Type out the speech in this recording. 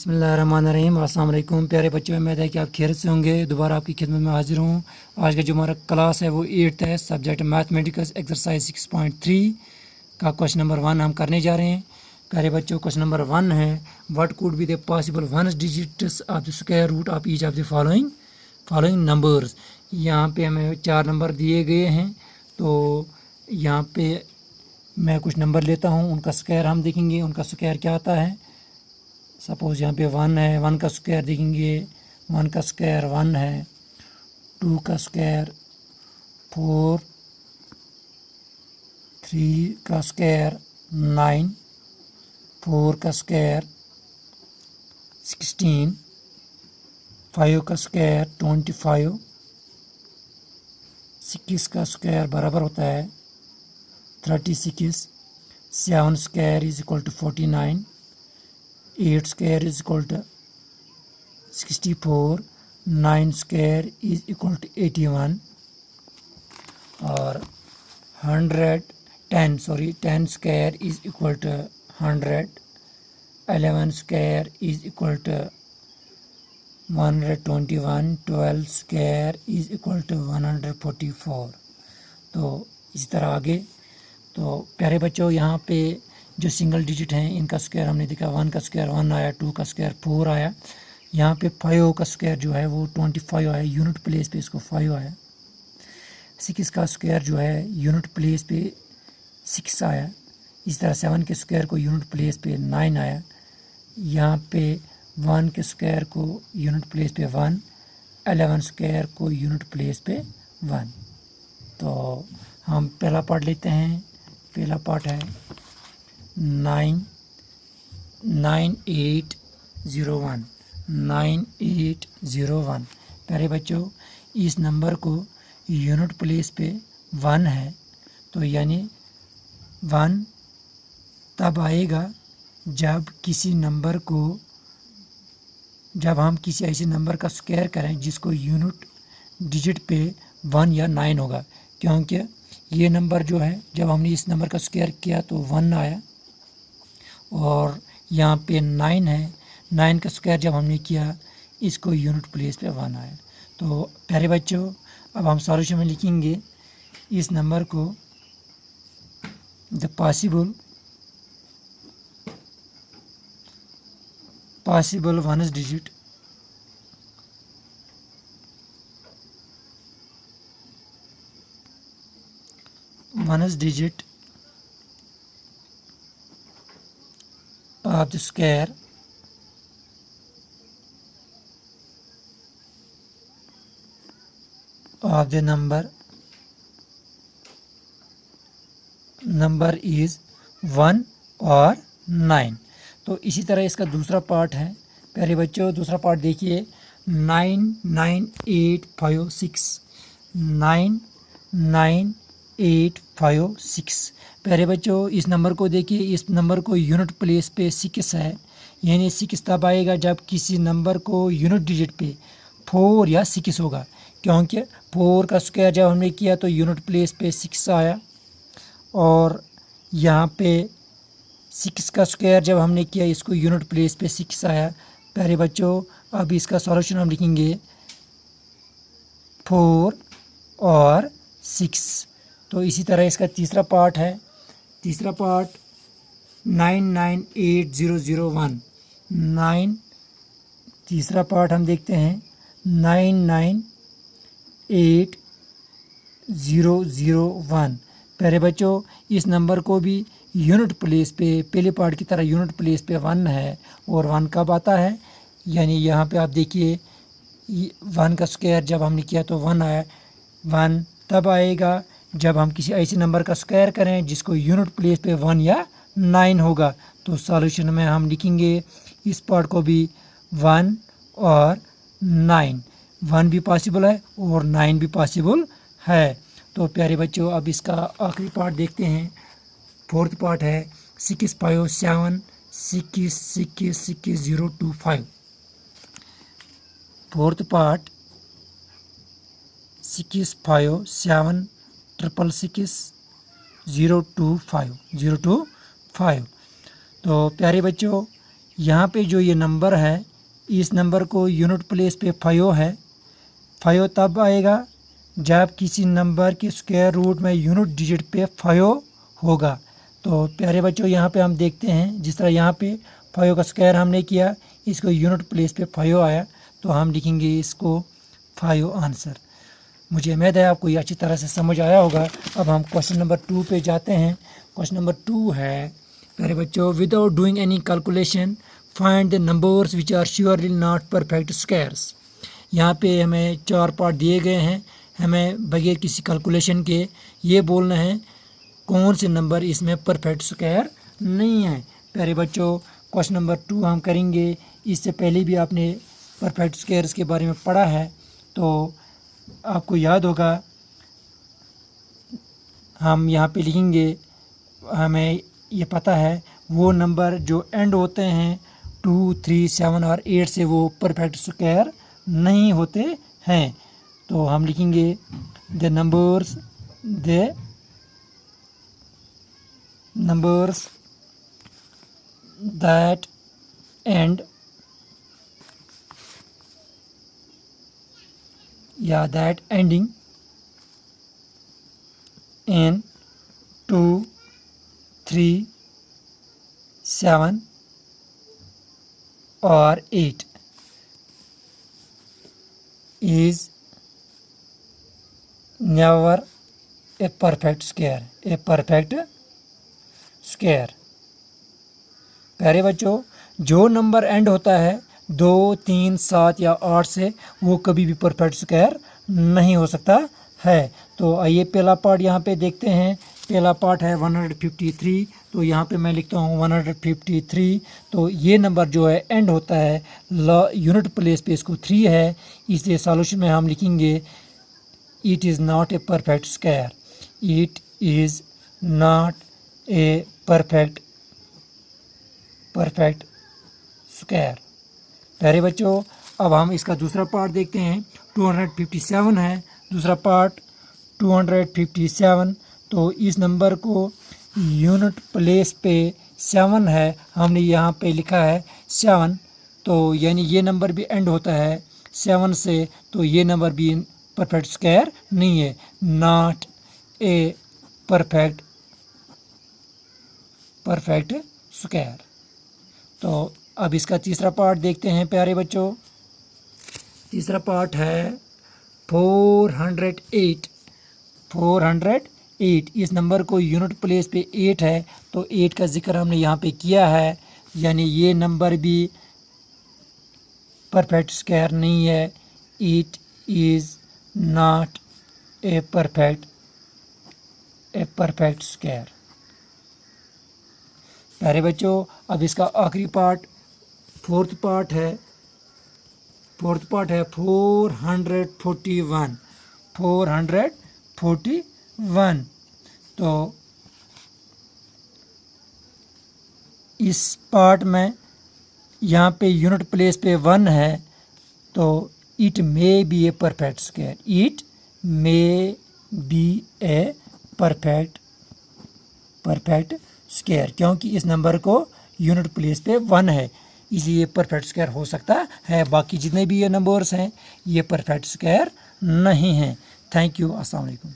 बिस्मिल्लाहिर्रहमानिर्रहीम। अस्सलाम वालेकुम प्यारे बच्चों, उम्मीद है कि आप खैरियत से होंगे। दोबारा आपकी खिदमत में हाजिर हूँ। आज का जो हमारा क्लास है वो 8th है, सब्जेक्ट मैथमेटिक्स, एक्सरसाइज 6.3 का क्वेश्चन नंबर 1 हम करने जा रहे हैं। प्यारे बच्चों, क्वेश्चन नंबर 1 है, what could be the possible one digits of the square root of each of the following numbers. यहाँ पे हमें 4 नंबर दिए गए हैं, तो यहाँ पे मैं कुछ नंबर लेता हूँ, उनका स्क्वायर हम देखेंगे उनका स्क्वायर क्या आता है। सपोज़ यहाँ पे 1 है, 1 का स्क्वायर देखेंगे, 1 का स्क्वायर 1 है, 2 का स्क्वायर 4, 3 का स्क्वायर 9, 4 का स्क्वायर 16, 5 का स्क्वायर 25, 6 का स्क्वायर बराबर होता है 36, 7 square is equal to 49, 8 square is equal to 64, 9 square is equal to 81 और 10 square is equal to 100, 11 square is equal to 121, 12 square is equal to 144। तो इसी तरह आगे। तो प्यारे बच्चों, यहाँ पे जो सिंगल डिजिट हैं इनका स्क्वायर हमने देखा, 1 का स्क्वायर 1 आया, 2 का स्क्वायर 4 आया, यहाँ पे 5 का स्क्वायर जो है वो 25 आया, यूनिट प्लेस पे इसको 5 आया। 6 का स्क्वायर जो है यूनिट प्लेस पे 6 आया। इस तरह 7 के स्क्वायर को यूनिट प्लेस पे 9 आया। यहाँ पे 1 के स्क्वायर को यूनिट प्लेस पे 1, 11 स्क्वायर को यूनिट प्लेस पे 1। तो हम पहला पार्ट लेते हैं। पहला पार्ट है 9801। प्यारे बच्चों, इस नंबर को यूनिट प्लेस पे 1 है, तो यानी 1 तब आएगा जब हम किसी ऐसे नंबर का स्क्वायर करें जिसको यूनिट डिजिट पे 1 या 9 होगा। क्योंकि ये नंबर जो है, जब हमने इस नंबर का स्क्वायर किया तो 1 आया, और यहाँ पे 9 है, 9 का स्क्वायर जब हमने किया इसको यूनिट प्लेस पे 1 आया। तो प्यारे बच्चों, अब हम सॉल्यूशन में लिखेंगे इस नंबर को, the possible ones digit of the square of the number is 1 और 9। तो इसी तरह इसका दूसरा पार्ट है। प्यारे बच्चों, दूसरा पार्ट देखिए, 99856। प्यारे बच्चों, इस नंबर को देखिए, इस नंबर को यूनिट प्लेस पे 6 है, यानी 6 तब आएगा जब किसी नंबर को यूनिट डिजिट पे 4 या 6 होगा। क्योंकि 4 का स्क्वायर जब हमने किया तो यूनिट प्लेस पे 6 आया, और यहाँ पे 6 का स्क्वायर जब हमने किया इसको यूनिट प्लेस पे 6 आया। प्यारे बच्चों, अब इसका सॉल्यूशन हम लिखेंगे 4 और 6। तो इसी तरह इसका तीसरा पार्ट है। तीसरा पार्ट 998001। तीसरा पार्ट हम देखते हैं 9980001। प्यारे बच्चों, इस नंबर को भी यूनिट प्लेस पे पहले पार्ट की तरह यूनिट प्लेस पे 1 है, और 1 कब आता है, यानी यहाँ पे आप देखिए 1 का स्क्वायर जब हमने किया तो 1 आया। 1 तब आएगा जब हम किसी ऐसे नंबर का स्क्वायर करें जिसको यूनिट प्लेस पे 1 या 9 होगा। तो सॉल्यूशन में हम लिखेंगे इस पार्ट को भी 1 और 9। 1 भी पॉसिबल है और 9 भी पॉसिबल है। तो प्यारे बच्चों, अब इसका आखिरी पार्ट देखते हैं। फोर्थ पार्ट है 657666025। Fourth part 657666025। तो प्यारे बच्चों, यहाँ पे जो ये नंबर है, इस नंबर को यूनिट प्लेस पे 5 है। 5 तब आएगा जब किसी नंबर के स्क्वायर रूट में यूनिट डिजिट पे 5 होगा। तो प्यारे बच्चों, यहाँ पे हम देखते हैं, जिस तरह यहाँ पे 5 का स्क्वायर हमने किया, इसको यूनिट प्लेस पे 5 आया, तो हम लिखेंगे इसको 5 आंसर। मुझे उम्मीद है आपको ये अच्छी तरह से समझ आया होगा। अब हम क्वेश्चन नंबर 2 पे जाते हैं। क्वेश्चन नंबर 2 है, प्यारे बच्चों, without doing any calculation find the numbers which are surely not perfect squares. यहाँ पे हमें 4 पार्ट दिए गए हैं, हमें बगैर किसी कैलकुलेशन के ये बोलना है कौन से नंबर इसमें परफेक्ट स्क्वायर नहीं है। प्यारे बच्चों, क्वेश्चन नंबर 2 हम करेंगे। इससे पहले भी आपने परफेक्ट स्क्वायर्स के बारे में पढ़ा है, तो आपको याद होगा। हम यहाँ पे लिखेंगे, हमें ये पता है वो नंबर जो एंड होते हैं 2, 3, 7 और 8 से, वो परफेक्ट स्क्वायर नहीं होते हैं। तो हम लिखेंगे द नंबर्स दैट एंड या that ending in 2, 3, 7 or 8 is never a perfect square. A perfect square. प्यारे बच्चों, जो नंबर एंड होता है 2, 3, 7 या 8 से, वो कभी भी परफेक्ट स्क्वायर नहीं हो सकता है। तो आइए पहला पार्ट यहाँ पे देखते हैं। पहला पार्ट है 153। तो यहाँ पे मैं लिखता हूँ 153। तो ये नंबर जो है एंड होता है यूनिट प्लेस पे, इसको 3 है, इसलिए सॉल्यूशन में हम लिखेंगे it is not a perfect square. It is not a perfect square. प्यारे बच्चों, अब हम इसका दूसरा पार्ट देखते हैं। 257 है दूसरा पार्ट, 257। तो इस नंबर को यूनिट प्लेस पे 7 है, हमने यहाँ पे लिखा है 7। तो यानी ये नंबर भी एंड होता है 7 से, तो ये नंबर भी परफेक्ट स्क्वायर नहीं है, नॉट ए परफेक्ट स्क्वायर। तो अब इसका तीसरा पार्ट देखते हैं प्यारे बच्चों। तीसरा पार्ट है 408। 408, इस नंबर को यूनिट प्लेस पे 8 है, तो 8 का जिक्र हमने यहाँ पे किया है, यानी ये नंबर भी परफेक्ट स्क्वायर नहीं है। It is not a perfect square. प्यारे बच्चों, अब इसका आखिरी पार्ट, फोर्थ पार्ट है 441। 441। तो इस पार्ट में यहाँ पे यूनिट प्लेस पे 1 है, तो it may be a perfect square. It may be a perfect square, क्योंकि इस नंबर को यूनिट प्लेस पे 1 है, इसलिए परफेक्ट स्क्वायर हो सकता है। बाकी जितने भी ये नंबर्स हैं, ये परफेक्ट स्क्वायर नहीं हैं। Thank you. अस्सलाम वालेकुम।